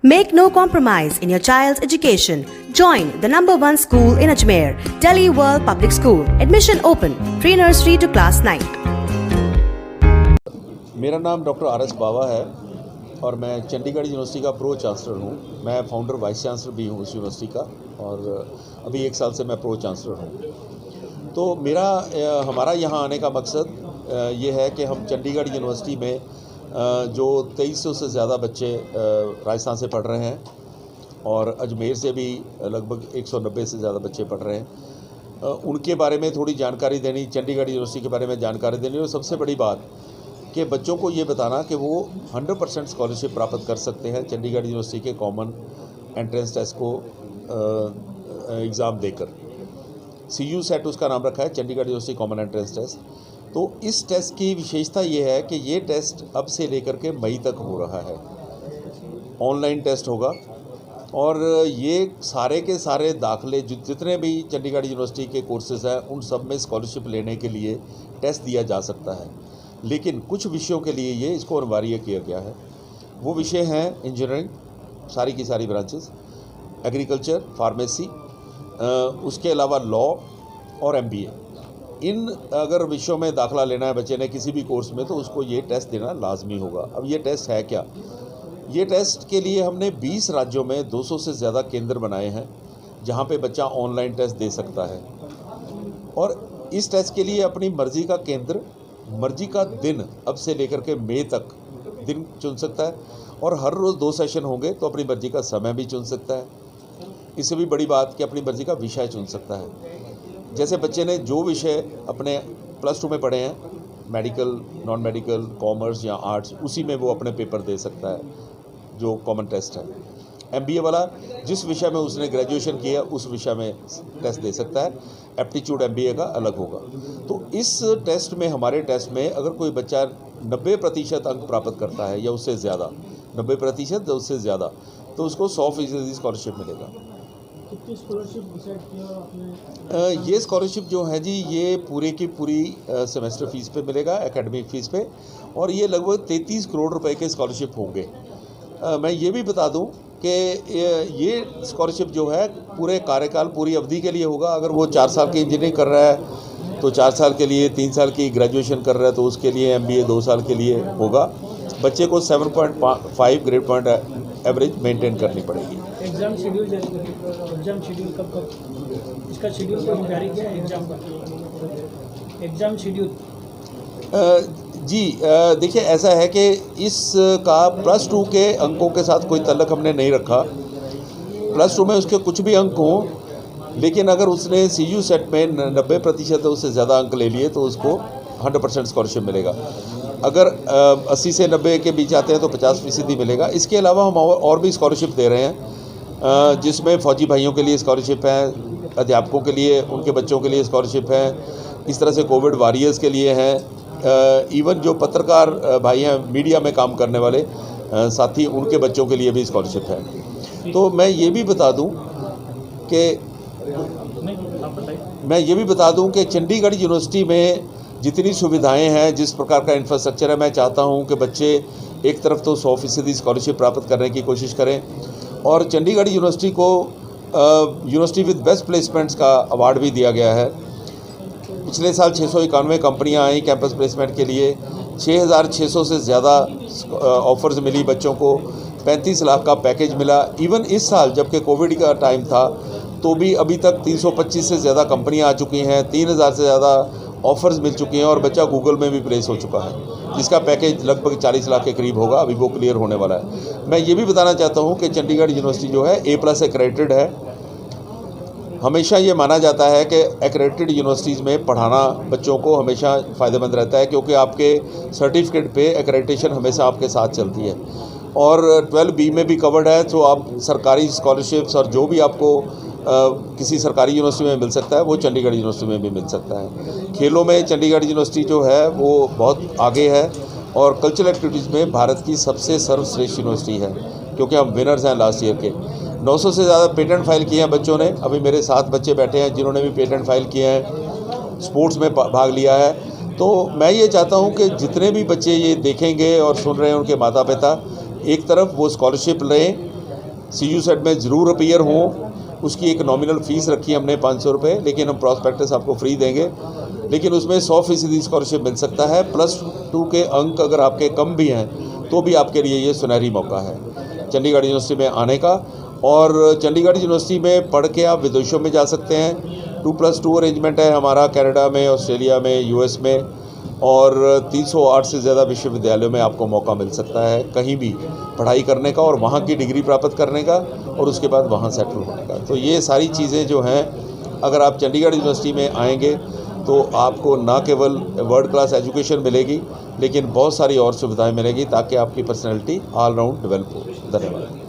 Make no compromise in your child's education. Join the #1 school in Ajmer, Delhi World Public School. Admission open. Pre-nursery to class 9. मेरा नाम doctor R S बावा है और मैं Chandigarh university का pro chancellor हूँ। मैं founder vice chancellor भी हूँ इस यूनिवर्सिटी का और अभी 1 साल से मैं प्रो चांसलर हूँ। तो हमारा यहाँ आने का मकसद ये है कि हम चंडीगढ़ यूनिवर्सिटी में जो 2300 से ज़्यादा बच्चे राजस्थान से पढ़ रहे हैं और अजमेर से भी लगभग 190 से ज़्यादा बच्चे पढ़ रहे हैं, उनके बारे में थोड़ी जानकारी देनी, चंडीगढ़ यूनिवर्सिटी के बारे में जानकारी देनी और सबसे बड़ी बात कि बच्चों को ये बताना कि वो 100% स्कॉलरशिप प्राप्त कर सकते हैं चंडीगढ़ यूनिवर्सिटी के कॉमन एंट्रेंस टेस्ट को एग्ज़ाम देकर। CU सेट उसका नाम रखा है, Chandigarh University common entrance test. तो इस टेस्ट की विशेषता ये है कि ये टेस्ट अब से लेकर के मई तक हो रहा है, ऑनलाइन टेस्ट होगा और ये सारे के सारे दाखिले जितने भी चंडीगढ़ यूनिवर्सिटी के कोर्सेज़ हैं उन सब में स्कॉलरशिप लेने के लिए टेस्ट दिया जा सकता है। लेकिन कुछ विषयों के लिए इसको अनिवार्य किया गया है। वो विषय हैं इंजीनियरिंग, सारी की सारी ब्रांचेस, एग्रीकल्चर, फार्मेसी, उसके अलावा लॉ और MBA। इन अगर विषयों में दाखिला लेना है बच्चे ने किसी भी कोर्स में तो उसको ये टेस्ट देना लाजमी होगा। अब ये टेस्ट है क्या? ये टेस्ट के लिए हमने 20 राज्यों में 200 से ज़्यादा केंद्र बनाए हैं जहाँ पे बच्चा ऑनलाइन टेस्ट दे सकता है और इस टेस्ट के लिए अपनी मर्ज़ी का केंद्र, मर्ज़ी का दिन अब से लेकर के मई तक दिन चुन सकता है और हर रोज़ 2 सेशन होंगे तो अपनी मर्ज़ी का समय भी चुन सकता है। इससे भी बड़ी बात कि अपनी मर्ज़ी का विषय चुन सकता है। जैसे बच्चे ने जो विषय अपने +2 में पढ़े हैं, मेडिकल, नॉन मेडिकल, कॉमर्स या आर्ट्स, उसी में वो अपने पेपर दे सकता है जो कॉमन टेस्ट है। MBA वाला जिस विषय में उसने ग्रेजुएशन किया उस विषय में टेस्ट दे सकता है। एप्टीट्यूड MBA का अलग होगा। तो इस टेस्ट में, हमारे टेस्ट में अगर कोई बच्चा 90% अंक प्राप्त करता है या उससे ज़्यादा, 90% या उससे ज़्यादा, तो उसको 100% स्कॉलरशिप मिलेगा। कितनी स्कॉलरशिप डिसाइड किया आपने? ये स्कॉलरशिप जो है जी, ये पूरे की पूरी सेमेस्टर फीस पे मिलेगा, एकेडमिक फ़ीस पे, और ये लगभग 33 करोड़ रुपए के स्कॉलरशिप होंगे। मैं ये भी बता दूं कि ये स्कॉलरशिप जो है पूरे कार्यकाल, पूरी अवधि के लिए होगा। अगर वो 4 साल की इंजीनियरिंग कर रहा है तो 4 साल के लिए, 3 साल की ग्रेजुएशन कर रहा है तो उसके लिए MBA 2 साल के लिए होगा। बच्चे को 7.5 ग्रेड पॉइंट एवरेज मेंटेन करनी पड़ेगी। एग्ज़ाम शेड्यूल कब इसका शेड्यूल को जारी किया है एग्ज़ाम का? एग्ज़ाम शेड्यूल जी देखिए, ऐसा है कि इसका +2 के अंकों के साथ कोई तल्लक हमने नहीं रखा। +2 में उसके कुछ भी अंक हों, लेकिन अगर उसने CU सेट में 90% उससे ज़्यादा अंक ले लिए तो उसको 100% स्कॉलरशिप मिलेगा। अगर 80 से 90 के बीच आते हैं तो 50% मिलेगा। इसके अलावा हम और भी स्कॉलरशिप दे रहे हैं, जिसमें फ़ौजी भाइयों के लिए स्कॉलरशिप है, अध्यापकों के लिए, उनके बच्चों के लिए स्कॉलरशिप है, इस तरह से कोविड वॉरियर्स के लिए हैं, इवन जो पत्रकार भाई हैं, मीडिया में काम करने वाले साथी, उनके बच्चों के लिए भी स्कॉलरशिप है। तो मैं ये भी बता दूं कि चंडीगढ़ यूनिवर्सिटी में जितनी सुविधाएं हैं, जिस प्रकार का इंफ्रास्ट्रक्चर है, मैं चाहता हूं कि बच्चे एक तरफ तो 100% स्कॉलरशिप प्राप्त करने की कोशिश करें और चंडीगढ़ यूनिवर्सिटी को यूनिवर्सिटी विद बेस्ट प्लेसमेंट्स का अवार्ड भी दिया गया है। पिछले साल 691 कंपनियां आई कैंपस प्लेसमेंट के लिए, 6600 से ज़्यादा ऑफ़र्स मिली बच्चों को, 35 लाख का पैकेज मिला। इवन इस साल जबकि कोविड का टाइम था तो भी अभी तक 325 से ज़्यादा कंपनियां आ चुकी हैं, 3000 से ज़्यादा ऑफ़र्स मिल चुकी हैं और बच्चा गूगल में भी प्लेस हो चुका है, जिसका पैकेज लगभग 40 लाख के करीब होगा। अभी वो क्लियर होने वाला है। मैं ये भी बताना चाहता हूँ कि चंडीगढ़ यूनिवर्सिटी जो है A+ एक्रेडिटेड है। हमेशा ये माना जाता है कि एक्रेडिटेड यूनिवर्सिटीज़ में पढ़ाना बच्चों को हमेशा फ़ायदेमंद रहता है, क्योंकि आपके सर्टिफिकेट पे एक्रेडिटेशन हमेशा आपके साथ चलती है और 12B में भी कवर्ड है। तो आप सरकारी स्कॉलरशिप्स और जो भी आपको किसी सरकारी यूनिवर्सिटी में मिल सकता है वो चंडीगढ़ यूनिवर्सिटी में भी मिल सकता है। खेलों में चंडीगढ़ यूनिवर्सिटी जो है वो बहुत आगे है और कल्चरल एक्टिविटीज़ में भारत की सबसे सर्वश्रेष्ठ यूनिवर्सिटी है, क्योंकि हम विनर्स हैं लास्ट ईयर के। 900 से ज़्यादा पेटेंट फाइल किए हैं बच्चों ने। अभी मेरे 7 बच्चे बैठे हैं जिन्होंने भी पेटेंट फाइल किए हैं, स्पोर्ट्स में भाग लिया है। तो मैं ये चाहता हूँ कि जितने भी बच्चे ये देखेंगे और सुन रहे हैं उनके माता पिता, एक तरफ वो स्कॉलरशिप लें CU सेट में ज़रूर अपीयर हों। उसकी एक नॉमिनल फ़ीस रखी है हमने 500 रुपये, लेकिन हम प्रॉस्पेक्टस आपको फ्री देंगे, लेकिन उसमें 100% स्कॉलरशिप मिल सकता है। +2 के अंक अगर आपके कम भी हैं तो भी आपके लिए ये सुनहरी मौका है चंडीगढ़ यूनिवर्सिटी में आने का। और चंडीगढ़ यूनिवर्सिटी में पढ़ के आप विदेशों में जा सकते हैं। 2+2 अरेंजमेंट है हमारा कनाडा में, ऑस्ट्रेलिया में, US में, और 308 से ज़्यादा विश्वविद्यालयों में आपको मौका मिल सकता है कहीं भी पढ़ाई करने का और वहाँ की डिग्री प्राप्त करने का और उसके बाद वहाँ सेटल होने का। तो ये सारी चीज़ें जो हैं, अगर आप चंडीगढ़ यूनिवर्सिटी में आएंगे तो आपको ना केवल वर्ल्ड क्लास एजुकेशन मिलेगी, लेकिन बहुत सारी और सुविधाएं मिलेगी ताकि आपकी पर्सनैलिटी ऑल राउंड डेवलप हो। धन्यवाद।